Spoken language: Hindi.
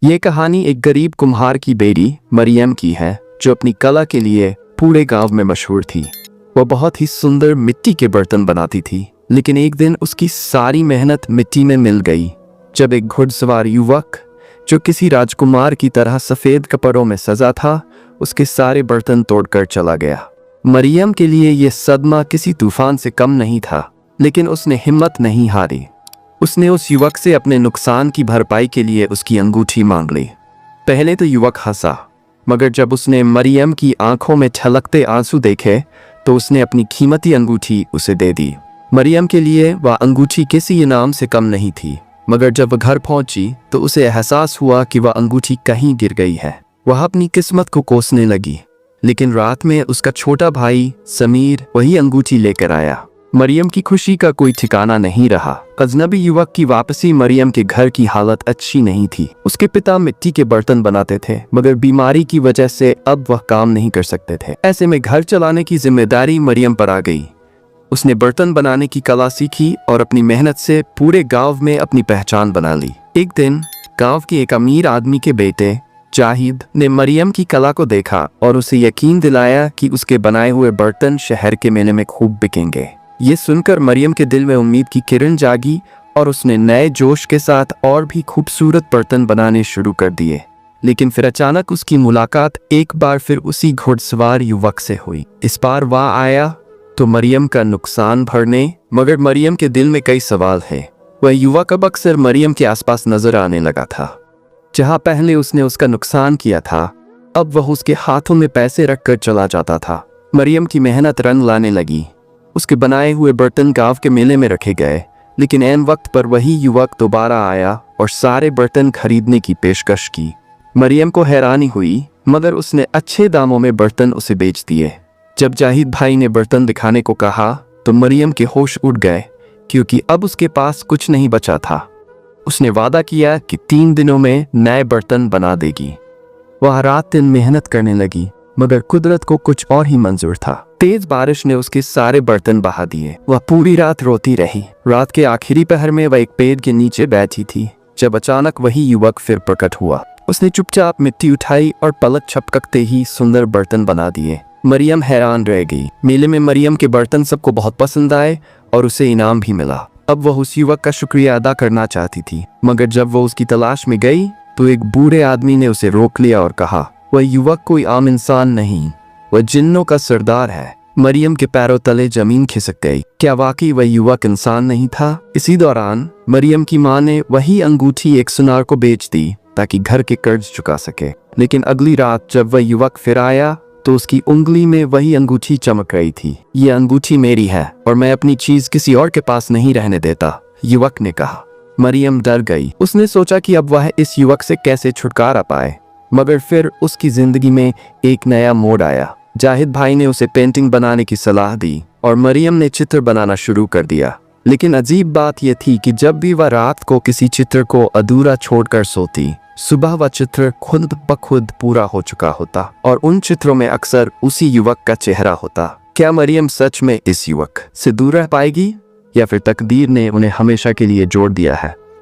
ये कहानी एक गरीब कुम्हार की बेटी मरियम की है, जो अपनी कला के लिए पूरे गांव में मशहूर थी। वह बहुत ही सुंदर मिट्टी के बर्तन बनाती थी, लेकिन एक दिन उसकी सारी मेहनत मिट्टी में मिल गई जब एक घुड़सवार युवक, जो किसी राजकुमार की तरह सफेद कपड़ों में सजा था, उसके सारे बर्तन तोड़कर चला गया। मरियम के लिए यह सदमा किसी तूफान से कम नहीं था, लेकिन उसने हिम्मत नहीं हारी। उसने उस युवक से अपने नुकसान की भरपाई के लिए उसकी अंगूठी मांग ली। पहले तो युवक हंसा, मगर जब उसने मरियम की आंखों में छलकते आंसू देखे तो उसने अपनी कीमती अंगूठी उसे दे दी। मरियम के लिए वह अंगूठी किसी इनाम से कम नहीं थी, मगर जब वह घर पहुंची तो उसे एहसास हुआ कि वह अंगूठी कहीं गिर गई है। वह अपनी किस्मत को कोसने लगी, लेकिन रात में उसका छोटा भाई समीर वही अंगूठी लेकर आया। मरियम की खुशी का कोई ठिकाना नहीं रहा। अजनबी युवक की वापसी मरियम के घर की हालत अच्छी नहीं थी। उसके पिता मिट्टी के बर्तन बनाते थे, मगर बीमारी की वजह से अब वह काम नहीं कर सकते थे। ऐसे में घर चलाने की जिम्मेदारी मरियम पर आ गई। उसने बर्तन बनाने की कला सीखी और अपनी मेहनत से पूरे गांव में अपनी पहचान बना ली। एक दिन गांव के एक अमीर आदमी के बेटे जाहिद ने मरियम की कला को देखा और उसे यकीन दिलाया कि उसके बनाए हुए बर्तन शहर के मेले में खूब बिकेंगे। ये सुनकर मरियम के दिल में उम्मीद की किरण जागी और उसने नए जोश के साथ और भी खूबसूरत बर्तन बनाने शुरू कर दिए। लेकिन फिर अचानक उसकी मुलाकात एक बार फिर उसी घुड़सवार युवक से हुई। इस बार वह आया तो मरियम का नुकसान भरने, मगर मरियम के दिल में कई सवाल हैं। वह युवक अब अक्सर मरियम के आसपास नजर आने लगा था। जहां पहले उसने उसका नुकसान किया था, अब वह उसके हाथों में पैसे रखकर चला जाता था। मरियम की मेहनत रंग लाने लगी। उसके बनाए हुए बर्तन गांव के मेले में रखे गए, लेकिन ऐन वक्त पर वही युवक दोबारा आया और सारे बर्तन खरीदने की पेशकश की। मरियम को हैरानी हुई, मगर उसने अच्छे दामों में बर्तन उसे बेच दिए। जब जाहिद भाई ने बर्तन दिखाने को कहा तो मरियम के होश उड़ गए, क्योंकि अब उसके पास कुछ नहीं बचा था। उसने वादा किया कि 3 दिनों में नए बर्तन बना देगी। वह रात दिन मेहनत करने लगी, मगर कुदरत को कुछ और ही मंजूर था। तेज बारिश ने उसके सारे बर्तन बहा दिए। वह पूरी रात रोती रही। रात के आखिरी पहर में वह एक पेड़ के नीचे बैठी थी, जब अचानक वही युवक फिर प्रकट हुआ। उसने चुपचाप मिट्टी उठाई और पलक झपकते ही सुंदर बर्तन बना दिए। मरियम हैरान रह गई। मेले में मरियम के बर्तन सबको बहुत पसंद आए और उसे इनाम भी मिला। अब वह उस युवक का शुक्रिया अदा करना चाहती थी, मगर जब वह उसकी तलाश में गई तो एक बूढ़े आदमी ने उसे रोक लिया और कहा, वह युवक कोई आम इंसान नहीं, वह जिन्नों का सरदार है। मरियम के पैरों तले जमीन खिसक गई। क्या वाकई वह युवक इंसान नहीं था? इसी दौरान मरियम की मां ने वही अंगूठी एक सुनार को बेच दी ताकि घर के कर्ज चुका सके। लेकिन अगली रात जब वह युवक फिर आया तो उसकी उंगली में वही अंगूठी चमक रही थी। ये अंगूठी मेरी है और मैं अपनी चीज किसी और के पास नहीं रहने देता, युवक ने कहा। मरियम डर गई। उसने सोचा कि अब वह इस युवक से कैसे छुटकारा पाए, मगर फिर उसकी जिंदगी में एक नया मोड़ आया। जाहिद भाई ने उसे पेंटिंग बनाने की सलाह दी और मरियम ने चित्र बनाना शुरू कर दिया। लेकिन अजीब बात यह थी कि जब भी वह रात को किसी चित्र को अधूरा छोड़कर सोती, सुबह वह चित्र खुद ब खुद पूरा हो चुका होता और उन चित्रों में अक्सर उसी युवक का चेहरा होता। क्या मरियम सच में इस युवक से दूर रह पाएगी, या फिर तकदीर ने उन्हें हमेशा के लिए जोड़ दिया है?